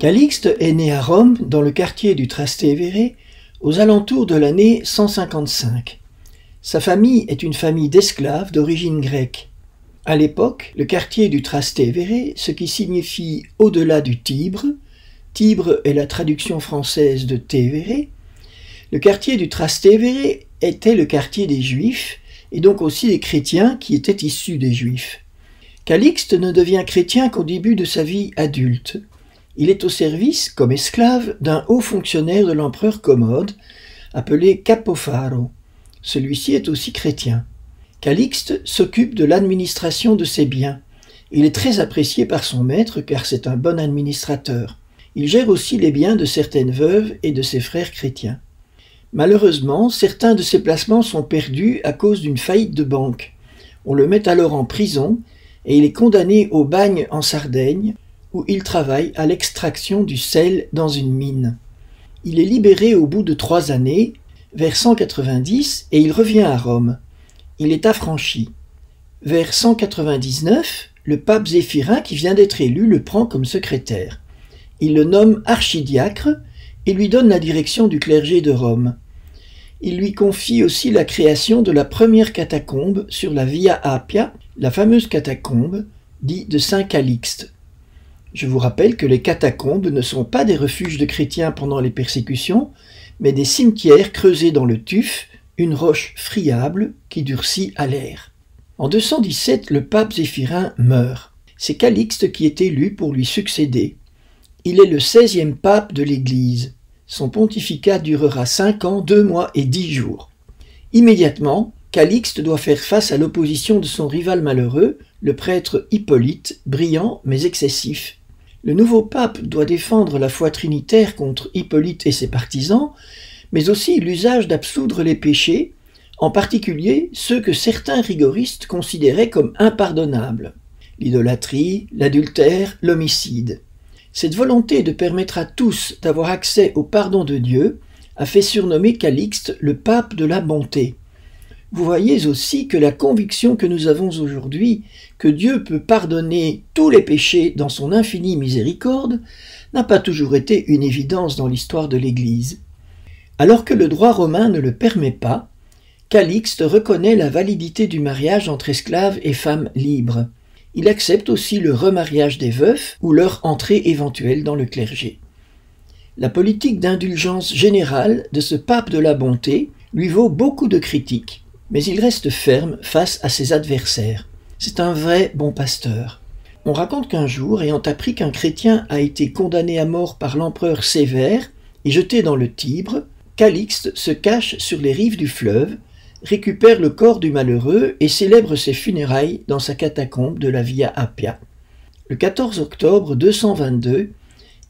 Calixte est né à Rome, dans le quartier du Trastevere, aux alentours de l'année 155. Sa famille est une famille d'esclaves d'origine grecque. À l'époque, le quartier du Trastevere, ce qui signifie « au-delà du Tibre », Tibre est la traduction française de Tevere, le quartier du Trastevere était le quartier des Juifs, et donc aussi des chrétiens qui étaient issus des Juifs. Calixte ne devient chrétien qu'au début de sa vie adulte. Il est au service, comme esclave, d'un haut fonctionnaire de l'empereur Commode, appelé Capofaro. Celui-ci est aussi chrétien. Calixte s'occupe de l'administration de ses biens. Il est très apprécié par son maître car c'est un bon administrateur. Il gère aussi les biens de certaines veuves et de ses frères chrétiens. Malheureusement, certains de ses placements sont perdus à cause d'une faillite de banque. On le met alors en prison et il est condamné au bagne en Sardaigne, où il travaille à l'extraction du sel dans une mine. Il est libéré au bout de 3 années, vers 190, et il revient à Rome. Il est affranchi. Vers 199, le pape Zéphirin, qui vient d'être élu, le prend comme secrétaire. Il le nomme archidiacre et lui donne la direction du clergé de Rome. Il lui confie aussi la création de la première catacombe sur la Via Appia, la fameuse catacombe dite de Saint Calixte. Je vous rappelle que les catacombes ne sont pas des refuges de chrétiens pendant les persécutions, mais des cimetières creusés dans le tuf, une roche friable qui durcit à l'air. En 217, le pape Zéphirin meurt. C'est Calixte qui est élu pour lui succéder. Il est le 16e pape de l'Église. Son pontificat durera 5 ans, 2 mois et 10 jours. Immédiatement, Calixte doit faire face à l'opposition de son rival malheureux, le prêtre Hippolyte, brillant mais excessif. Le nouveau pape doit défendre la foi trinitaire contre Hippolyte et ses partisans, mais aussi l'usage d'absoudre les péchés, en particulier ceux que certains rigoristes considéraient comme impardonnables, l'idolâtrie, l'adultère, l'homicide. Cette volonté de permettre à tous d'avoir accès au pardon de Dieu a fait surnommer Calixte le pape de la bonté. Vous voyez aussi que la conviction que nous avons aujourd'hui que Dieu peut pardonner tous les péchés dans son infinie miséricorde n'a pas toujours été une évidence dans l'histoire de l'Église. Alors que le droit romain ne le permet pas, Calixte reconnaît la validité du mariage entre esclaves et femmes libres. Il accepte aussi le remariage des veufs ou leur entrée éventuelle dans le clergé. La politique d'indulgence générale de ce pape de la bonté lui vaut beaucoup de critiques, mais il reste ferme face à ses adversaires. C'est un vrai bon pasteur. On raconte qu'un jour, ayant appris qu'un chrétien a été condamné à mort par l'empereur Sévère et jeté dans le Tibre, Calixte se cache sur les rives du fleuve, récupère le corps du malheureux et célèbre ses funérailles dans sa catacombe de la Via Appia. Le 14 octobre 222,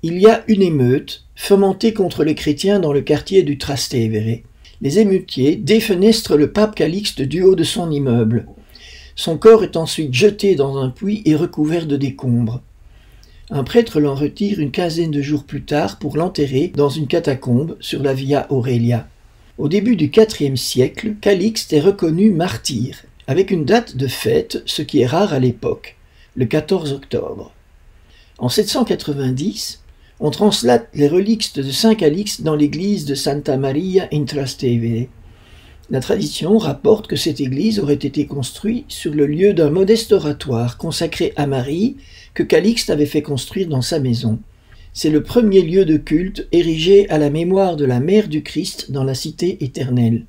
il y a une émeute fomentée contre les chrétiens dans le quartier du Trastevere. Les émeutiers défenestrent le pape Calixte du haut de son immeuble. Son corps est ensuite jeté dans un puits et recouvert de décombres. Un prêtre l'en retire une quinzaine de jours plus tard pour l'enterrer dans une catacombe sur la Via Aurelia. Au début du IVe siècle, Calixte est reconnu martyr, avec une date de fête, ce qui est rare à l'époque, le 14 octobre. En 790, on translate les reliques de Saint Calixte dans l'église de Santa Maria in Trastevere. La tradition rapporte que cette église aurait été construite sur le lieu d'un modeste oratoire consacré à Marie que Calixte avait fait construire dans sa maison. C'est le premier lieu de culte érigé à la mémoire de la mère du Christ dans la cité éternelle.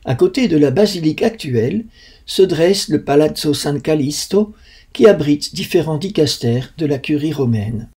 À côté de la basilique actuelle se dresse le Palazzo San Callisto qui abrite différents dicastères de la curie romaine.